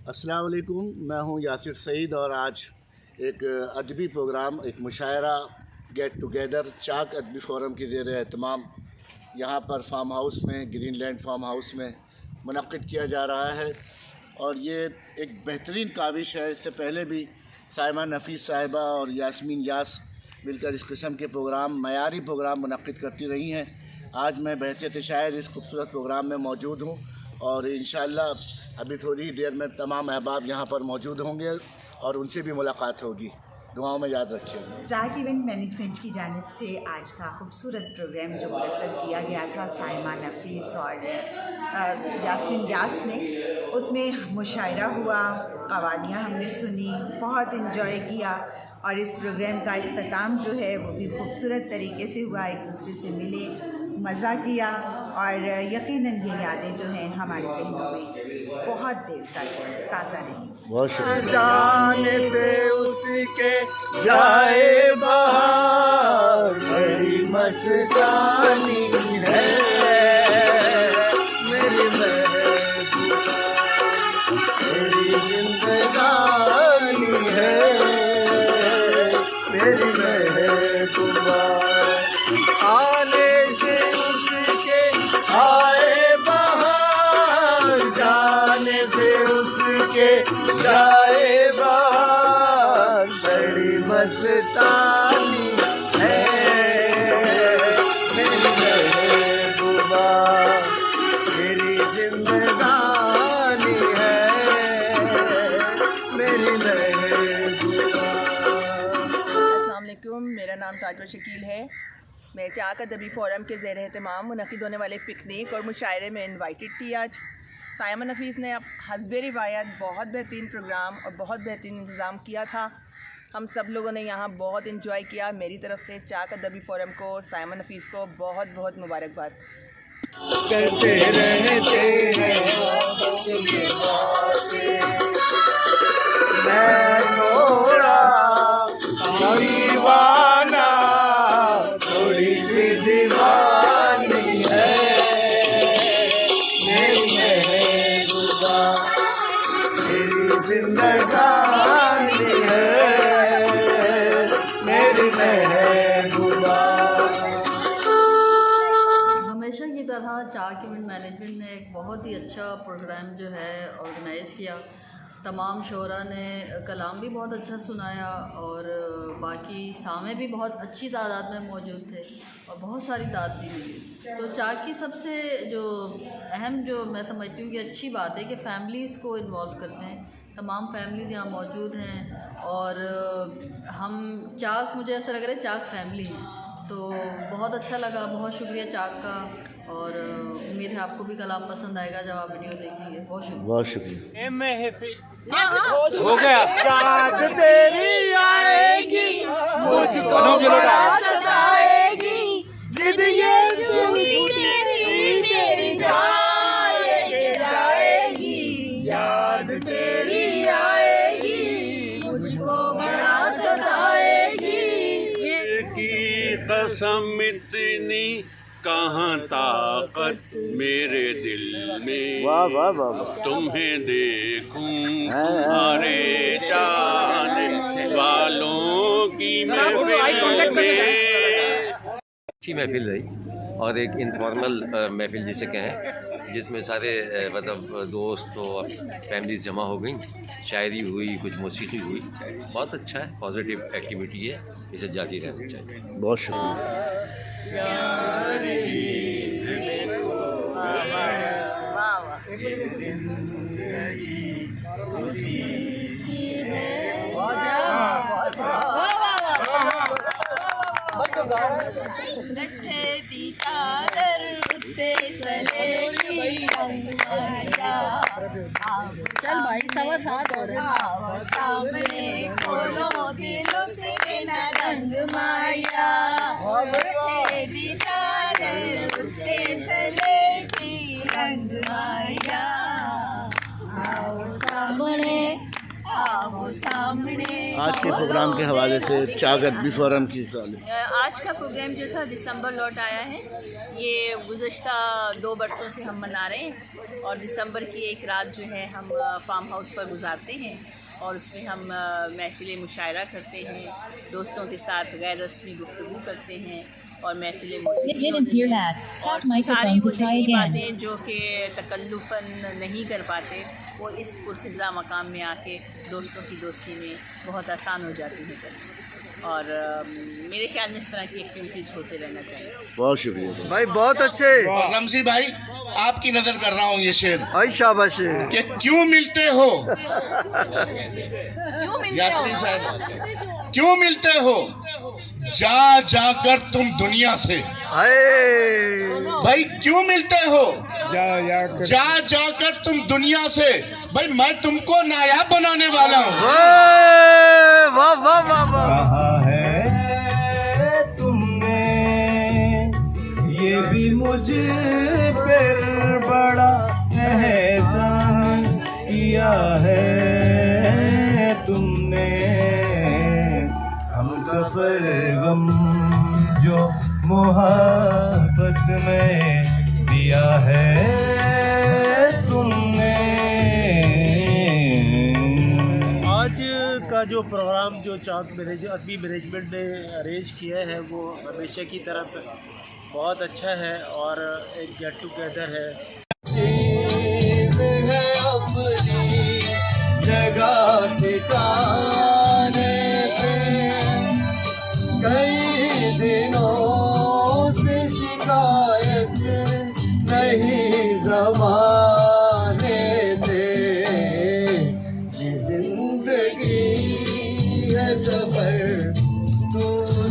अस्सलाम वालेकुम, मैं हूं यासिर सईद और आज एक अदबी प्रोग्राम, एक मुशायरा गेट टुगेदर चाक अदबी फ़ोरम की ज़ेर एहतमाम यहाँ पर फार्म हाउस में, ग्रीनलैंड फार्म हाउस में मुनक़्क़िद किया जा रहा है। और ये एक बेहतरीन काविश है। इससे पहले भी साइमा नफ़ीस साहिबा और यास्मीन यास मिलकर इस किस्म के प्रोग्राम, मयारी प्रोग्राम मुनक़्क़िद करती रही हैं। आज मैं बहैसियत शायर इस खूबसूरत प्रोग्राम में मौजूद हूँ और इंशाअल्लाह अभी थोड़ी ही देर में तमाम अहबाब यहाँ पर मौजूद होंगे और उनसे भी मुलाकात होगी। दुआओं में याद रखिएगा। चाक इवेंट मैनेजमेंट की जानिब से आज का खूबसूरत प्रोग्राम जो मुनक़्क़िद किया गया था साइमा नफ़ीस और यास्मीन यास ने, उसमें मुशायरा हुआ, कवालियाँ हमने सुनी, बहुत इन्जॉय किया और इस प्रोग्राम का इख्तिताम जो है वो भी खूबसूरत तरीके से हुआ। एक दूसरे से मिले, मज़ा किया और यकीनन ये यादें जो हैं हमारे ज़हनों में बहुत देर तक ताज़ा रही। बहुत शुक्रिया। जाने से उसके जाए बाहर बड़ी मस्तानी है मेरी महबूबा, मेरी जिंदगानी है मेरी महबूबा। आने से उसके आए बाहर, जाने से उसके जाए बाहर बड़ी मस्तानी है मेरी महबूबा, मेरी जिंदगानी है मेरी महबूबा। अस्सलाम वालेकुम, मेरा नाम ताजवर शकील है। मैं चाक अदबी फ़ोरम के ज़ेर एहतमाम मुनक़्क़िद होने वाले पिकनिक और मुशायरे में इनवाइटेड थी। आज साइमा नफ़ीस ने अब हस्बे रिवायत बहुत बेहतरीन प्रोग्राम और बहुत बेहतरीन इंतज़ाम किया था। हम सब लोगों ने यहाँ बहुत इंजॉय किया। मेरी तरफ से चाक अदबी फ़ोरम को और साइमा नफ़ीस को बहुत बहुत मुबारकबाद। करते रहते हैं बस ये बातें, मैं थोड़ा दीवाना, थोड़ी सी दीवानी है मेरी महबूबा, मेरी जिंदगानी है मेरी महबूबा। हमेशा की तरह चाक इवेंट मैनेजमेंट ने एक बहुत ही अच्छा प्रोग्राम जो है ऑर्गेनाइज़ किया। तमाम शोरा ने कलाम भी बहुत अच्छा सुनाया और बाकी सामे भी बहुत अच्छी तादाद में मौजूद थे और बहुत सारी दाद भी मिली। तो चाक की सबसे जो अहम, जो मैं समझती हूँ कि अच्छी बात है कि फैमिलीज़ को इन्वॉल्व करते हैं। तमाम फैमिलीज़ यहाँ मौजूद हैं और हम चाक, मुझे ऐसा लग रहा है चाक फैमिली है। तो बहुत अच्छा लगा, बहुत शुक्रिया चाक का और उम्मीद है आपको भी कलाम पसंद आएगा जब आप वीडियो देखेंगे। बहुत शुक्रिया। बहुत शुक्रिया। महफिल हो गया, याद तेरी आएगी मुझको सताएगी, जिद ये तेरी जाएगी, याद तेरी आएगी मुझको बड़ा सताएगी। की कसम इतनी कहाँ ताकत मेरे दिल में, वाह वाह वाह वाह। तुम्हें देखूं तुम्हारे चाहने वालों की महफिल में। अच्छी महफिल रही और एक इनफॉर्मल महफिल जिसे कहें, जिसमें सारे मतलब दोस्त और फैमिलीज जमा हो गई, शायरी हुई, कुछ मौसीकी हुई। बहुत अच्छा है, पॉजिटिव एक्टिविटी है, इसे जारी रहनी चाहिए। बहुत शुक्रिया। नट्ठे दी चादर उत्ते सलेटी रंग माया, चल भाई, सवा सात हो रहे हैं। सामने खोलो दिल से न रंग माया, नट्ठे दी चादर उत्ते सलेटी रंग माया, आओ सामने आओ वो सामने। आज के प्रोग्राम के हवाले से चाक अदबी फोरम की आज का प्रोग्राम जो था दिसंबर लौट आया है, ये गुज़श्ता 2 बरसों से हम मना रहे हैं और दिसंबर की एक रात जो है हम फार्म हाउस पर गुजारते हैं और उसमें हम महफिल मुशायरा करते हैं, दोस्तों के साथ गैर रस्मी गुफ्तगू करते हैं और महफिल मौसीकी होती है और सारी वो जितनी बातें जो कि तकल्लुफ़न नहीं कर पाते वो इस पुरफ़िज़ा मकाम में आके दोस्तों की दोस्ती में बहुत आसान हो जाती है करना। और मेरे ख्याल में इस तरह की एक्टिविटीज़ होते रहना चाहिए। बहुत शुक्रिया भाई, बहुत अच्छे। रमज़ी भाई, आपकी नज़र कर रहा हूँ ये शेर। आई शाबाश। कि क्यों मिलते हो क्यों मिलते यास्मीन हो? साहब, क्यों मिलते हो जा जाकर तुम दुनिया से। भाई क्यों मिलते हो जा जाकर तुम दुनिया से। भाई मैं तुमको नायाब बनाने वाला हूँ। वाह वाह वाह वाह। कहा है तुमने ये भी मुझ पर बड़ा एहसान किया है तुमने। हम सफर गम जो मोहब्बत में दिया है तुमने। आज का जो प्रोग्राम जो चाक अदबी मैनेजमेंट ने अरेंज किया है वो हमेशा की तरफ बहुत अच्छा है और एक गेट टुगेदर है। अपनी जगह ठिकाने पे कई दिनों से शिकायत नहीं ज़माने से। ये जिंदगी है सफर, तू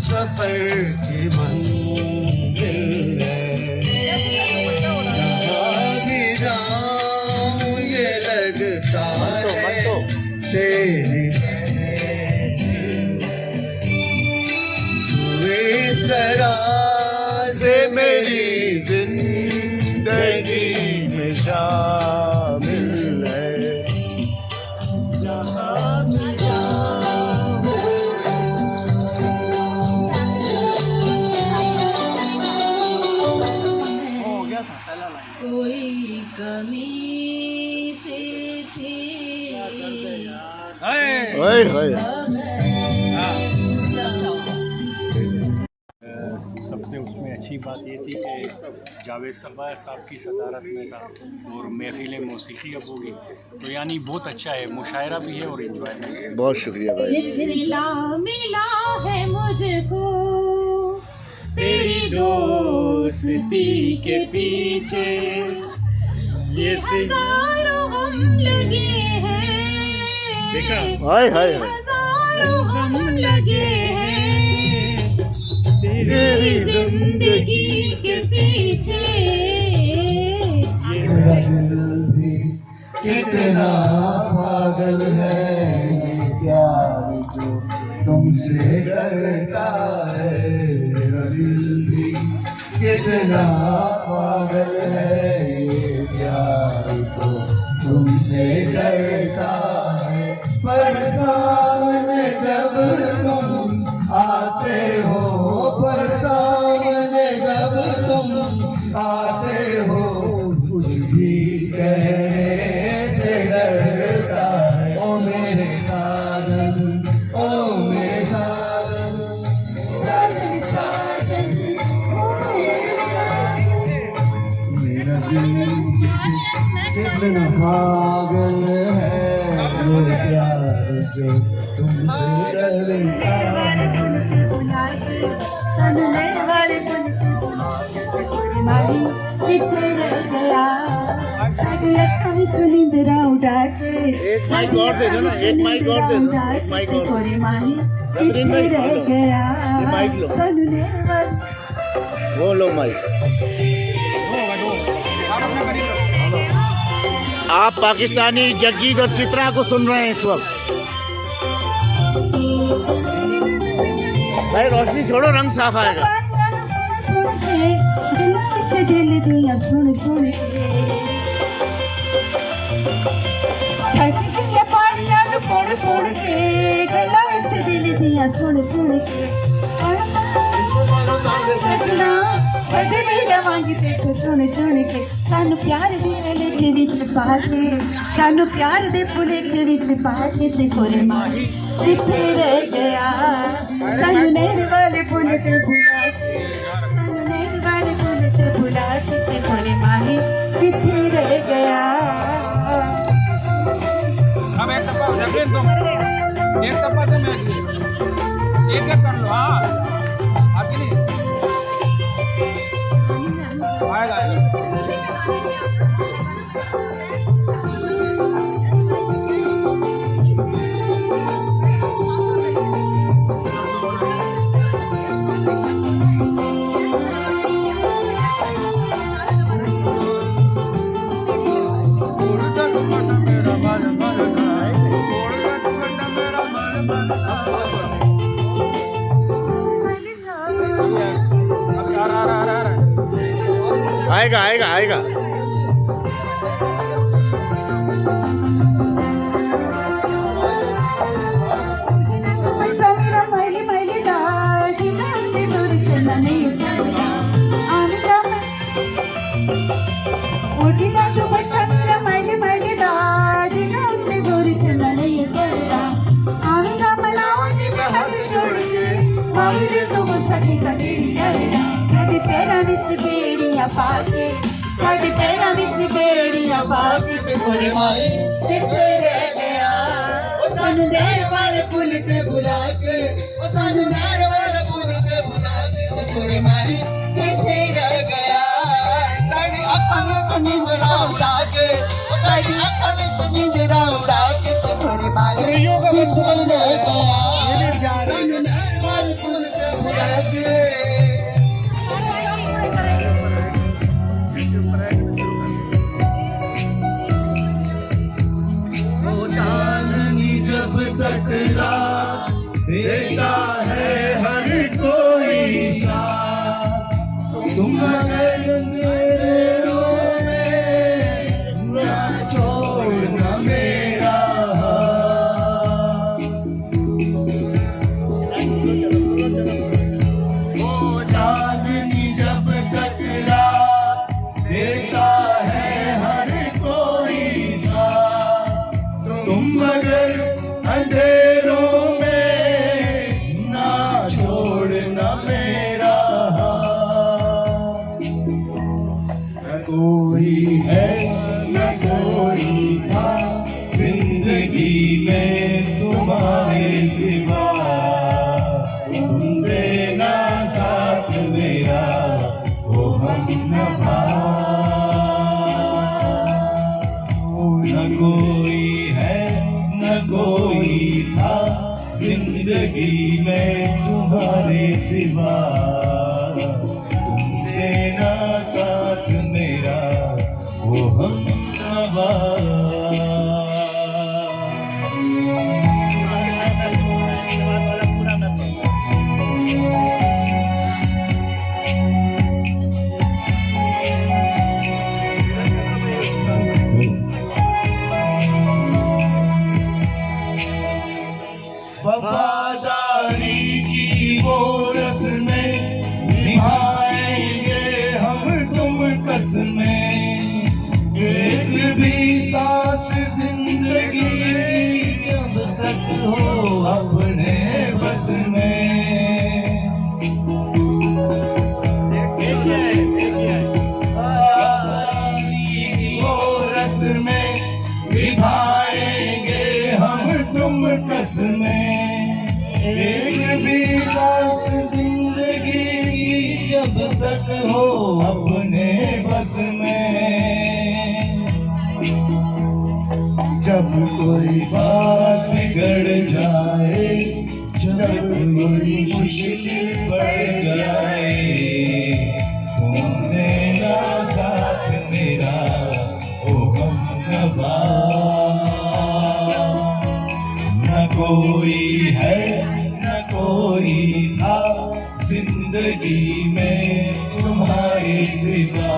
सफर की मंजिल है। जहाँ भी जाऊँ ये लगता है तेरी से मेरी जिंदगी में शामिल है। जहाँ भी हो गया था पहला लाइन। कोई कमी सी थी सबसे उसमें अच्छी बात ये थी कि जावेद सब्बार साहब की सदारत में था और महफिल मौसीकी अब होगी, तो यानी बहुत अच्छा है, मुशायरा भी है और एंजॉयमेंट। बहुत शुक्रिया भाई। सिला मिला है मुझको तेरी दोस्ती के पीछे ये हजारों गम लगे हैं। देखा हाय हाय हाय। हजारों गम लगे हैं तेरी जिंदगी के पीछे। कितना पागल है ये प्यार जो तुमसे करता है। मेरा दिल भी कितना पागल है ये प्यार जो तुमसे करता है। पर सामने जब तुम आते हो, पर सामने जब तुम आते हो, कुछ भी कहने से डरता है। ओ मेरे साजन, ओ मेरे साजन, साजन साजन ओ मेरे साजन। मेरा दिल कितना पागल है ये प्यार जो तुमसे करता है। सुनने वाले मारी किथे रह गया साडी अखां विच नींदरा उड़ा के। एक माइक और दे दो ना, एक माइक और दे दो, एक माइक और। थोड़ी माही नसरीन भाई, किथे रह गया ये माइक लो। सुनने वाले वो लो माइक। आप पाकिस्तानी जगजीत और चित्रा को सुन रहे हैं इस वक्त। भाई रोशनी छोड़ो, रंग साफ आएगा। से दिल दिया सुन सुन के पानियां पड़ पड़ गाना सुन सुन के सजना बदले लवांगी देखो चुन चुन के सानू प्यार दे लेके विच पा के सानू प्यार दे फुले के विच पा के ते गोरे माही किथे रह गया सानू नहर वाले पुल ते भुला के सानू नहर वाले पुल ते भुला के ते गोरे माही किथे रह गया। अब एक टप्पा उधर से तुम एक टप्पा से मैं एक एक कर लो। हाँ आगे नहीं आएगा आएगा आएगा आएगा। साढ़े पैरों विच बेड़ियां पाके साढ़े पैरों विच बेड़ियां पाके ते गोरे माही किथे रह गया सानू नहर वाले पुल ते बुला के सानू नहर वाले पुल ते बुला के ते गोरे माही किथे रह गया। साडी अखां विच नींदरा उड़ा के साडी अखां विच नींदरा उड़ा के ते गोरे माही किथे रह गया सानू नहर वाले पुल ते बुला के। टकरा देता है हर कोई साथ तुम मगर अंधेरों में ना छोड़ना मेरा हाथ। वो चांदनी जब टकरा देता है हर कोई साथ तुम मगर अंधेरों में ना छोड़ना मेरा हाथ। न कोई है न कोई था जिंदगी में तुम्हारे सिवा तुम देना साथ मेरा वो हम नभा। न कोई है न कोई था जिंदगी में तुम्हारे सिवा तुम देना साथ मेरा वो हम नवा। वफादारी की वो रस्में निभाएंगे हम तुम कसमें एक भी सांस जिंदगी जब तक हो अपने बस में। वो रस्में निभाएंगे हम तुम कसमें एक भी सांस जिंदगी की जब तक हो अपने बस में। जब कोई बात बिगड़ जाए जब कोई मुश्किल बढ़ जाए तुम देना साथ मेरा ओ हम नवा। न कोई है न कोई था जिंदगी में तुम्हारे सिवा